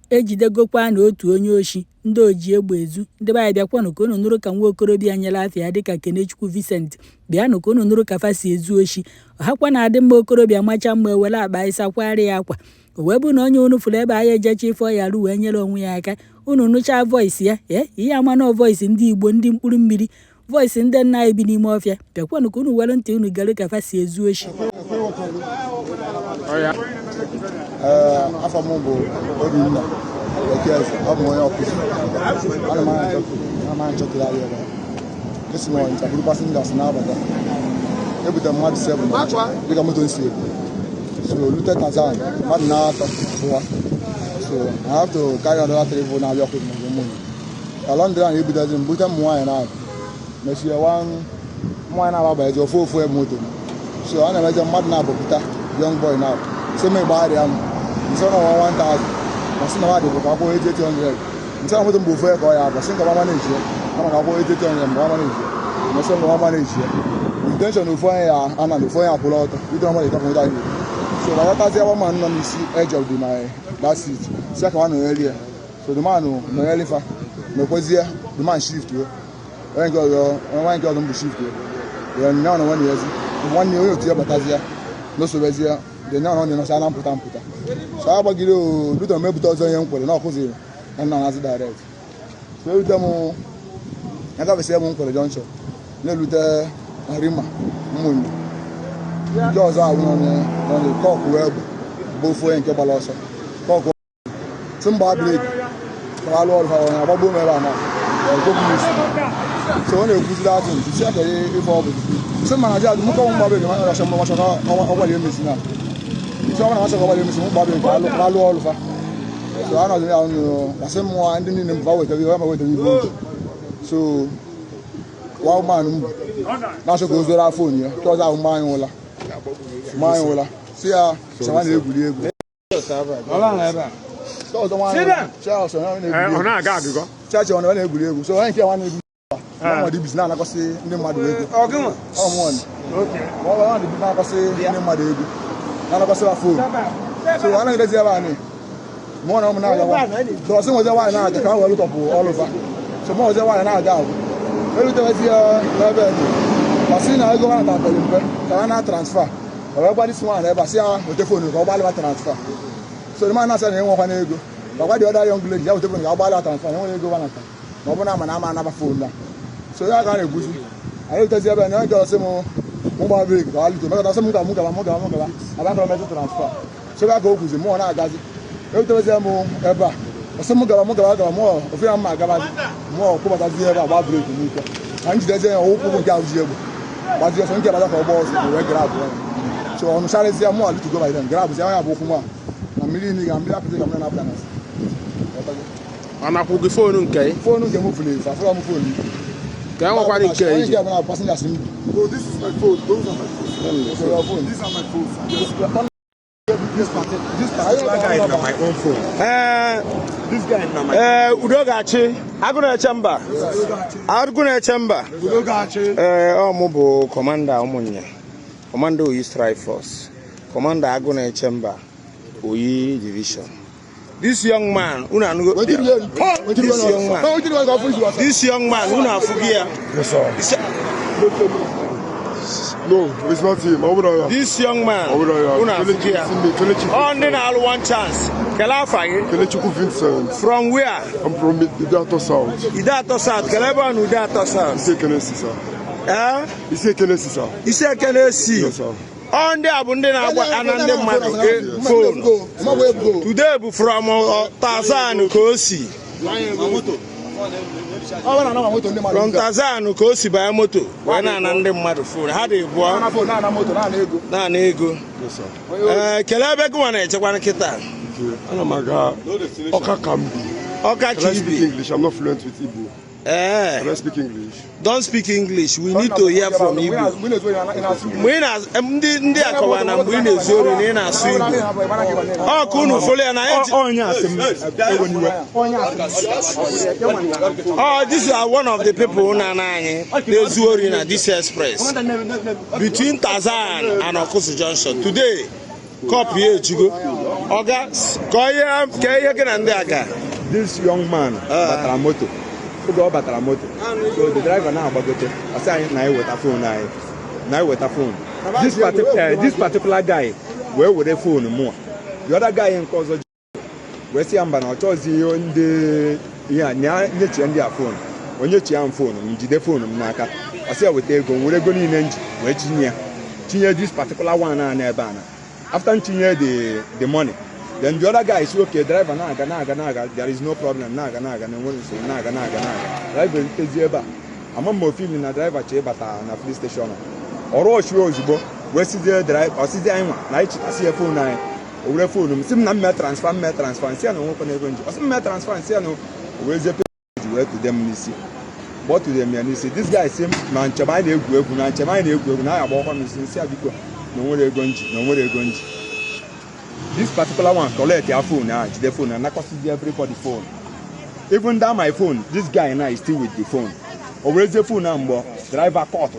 ejidegokwa na otu onye oshi ndị oji egbe ezu ndị be anyị bịakwanụ ka unu nụrụ ka nwa okorobịa nyere afịa dịka Kenechukwu Vincent bịanụ ka unu nụrụ ka fa si ezu oshi ọhakwa na-adị mma okorobịa macha mma ewere akpa ịsakwara ya akwa o wee bụ na onye unu fụrụ ebe anyị ejecha ife ọya rụ wee nyere onwe ya aka unu nụcha voice ya ihe amanụ voice ndị Igbo ndị mkpụrụ mmiri voice ndị nna anyị bi n'ime ọfịa bịakwanụ ka unu were ntị unu gere ka fa si ezu oshi afọ m bụ Obinna Ekezi, ọ bụ onye ọkụzi. Ana m achọtụgharị ebe esi m nchapụrụ passengers na-abata ebute mmadụ 7 dịka moto nsi ebu so lute Tanzan mmadụ na-atọ bụwa so I have to carry another 3 people na-abịa ọkụ mgbe mmụnye along the line ebidozi m bute m nwaanyị na-abụ mechie nwaanyị na-ababa eji ofu ebe moto so a na-emeje mmadụ na-abụpụta young boy na-abụ so me gbagharịa m nso na 1000 masị na mmadụ bụ ka akwụkwọ 8800 nso na moto mgbe ofu ka ọ ya abụ sị nke mama na-eji ama ka akwụkwọ 8800 mgbe mama na-eji nso mgbe mama na-eji intention ofu onye ya ana na ofu onye akwụrụ ọtọ bidoro mmadụ ịtọpụ ụta ihe so na yọtazi awa man nọ n'isi edge of that seat si aka nwa nọnyeli ya so the man nọnyeli fa na ekwezie the man shift onye nke ọzọ mbụ shift ya nya na nwanne ya ezi nwanne onye otu ya batazi ya n'osobezi ya the nya na onye nọcha na mpụta so agbagide duto mebute ọzọ ihe m kwere na ọkụziri na nna nazi direct so erute m ya gafesi ebe m kwere junction na-elute Rima mmụnye ndị ọzọ ahụ nọ kọkụ wee bụ ofu onye nke gbara ọsọ kọkụ si mgba breki ka alụ ọrụ ha onye agbagbo m ebe a na isi so ọ na-ekwuziri atụ isi aka ife ọ bụ si ma na ji adị mụkọ mgba breki ma racha mgbacha na ọgbara emesi na isi ọbụla masị ọgbara emesi mgba breki ka alụ ọrụ fa so a nọzi ya asị mmụọ ndị niile mba wetara ibe so wa man na-achọ ka o zoro afọ onye ya ka ọzọ ahụ mma anyị ụla si ya chama na-egwuri egwu chaachị ọ na-egwuri egwu so onye nke nwa na-egwu mmadụ ibizi na-anakọsị ndị mmadụ ego na-anakọsị ndị mmadụ ego na-anakọsị afọ so a na-edezi ebe anyị mụọ na ụmụ na-agawa dọsị nweze nwaanyị na-aga ka ha were tọpụ ọlụfa so mụ nweze nwaanyị na-aga agwụ erutewezi ya n'ebe masị na ego ha na-atọrọ mpe ka ha na-transfa ọ wee gbalịsị nwaanyị ebe a sị ya wete fonu ka ọ gbalịba transfa so the man na-asị na enwekwa n'ego ka gwa dị ọda young lady ya wete fonu ka ọ gbalịba transfa na enwere ego banata ma ọ bụ na ama anaba fonu na so ya ka a na-eguzi anyị rutezi ebe na onye ọsị m gba breki ka alito mekọta sị m gaba abakọrọ metụ transfa so ya ka o kwuzi mụọ na-agazi erutewezi m ebe a ọsị m gaba mụọ ofe ya mma agabazi mụọ kwụbatazi ebe a gba breki n'ike na njidezi ya ọwụkwụ nke ahụ ji egbe gbazie ọsọ nke bata ka ọ gbaa ọsọ wee grab so ọnụ charịzi ya mụọ alitugo by them grab zi anya bụ ụkwụ nwa na mmiri imi ga mmiri apụtị ga mmiri na-apụta na anakwụ gị fonu nke m fụrụ efu afụrụ m fonu ka e nwekwara nke onye nke bụ na passengers m This is my phone. Those are my phones. These are my phones. This particular guy is my own phone. This guy is my Udogachi, Agụna Chamber. Udogachi. Ọmụ bụ Commander Omunye. Commander Oyi Strike Force. Commander Agụna Chamber. Oyi Division. This young man, this young man, Yes, sir. No, it's not him. This young man, only now one chance. Kenechukwu Vincent. From where? I'm from Idato South. Idato South. Keleba no Idato South. Isiekenesi, sir. Isiekenesi, sir. Isiekenesi. Yes, sir. On the abundant anande phone. Today from Tazan Kosi. From Tazan Kosi by moto. When anande mmadụ phone. How they boy? Na ego. Yes, sir. Kelebe go na echekwana kita. Ana maga Oka Kambi. Oka Can I speak Chibi. English? I'm not fluent with Igbo. Can I speak English? Don't speak English. We need to hear from Igbo. Ndị akọwa na mgbe ị na-ezu ori na ị na-asụ Igbo. Ọ ka unu folo ya na this is one of the people na anyị na-ezu ori na this express between Tazan and Okusu Junction. Today, cop here echigo. Oga, kaya can and daga. This young man batara moto. Ogo batara moto. So the driver now bagote. I say na with a phone na with a phone. This particular guy where with a phone more. The other guy in cause of we see am na chozi on the nyechi and their phone. When you am phone, the phone n'aka. I say we take go we go ni nenji we tinye this particular one na ebe ana. After tinye the money, then the other guy is okay, driver naga, there is no problem, naga, driver tezieba. Amambo feeling na driver che bata na police station. Oro shi ozugbo, we see the driver, o see the anwa, na ichi see phone na o phone, sim na me transfer, see no won na ego nji. O sim me transfer, see no we ze we to them nisi. But to them nisi, this guy say man chama na egwu na chama na egwu na agba kwa nisi see abiko. No more ego nji. This particular one collect your phone now, the phone and I consider everybody phone. Even that my phone, this guy now is still with the phone. Always the phone number, driver caught.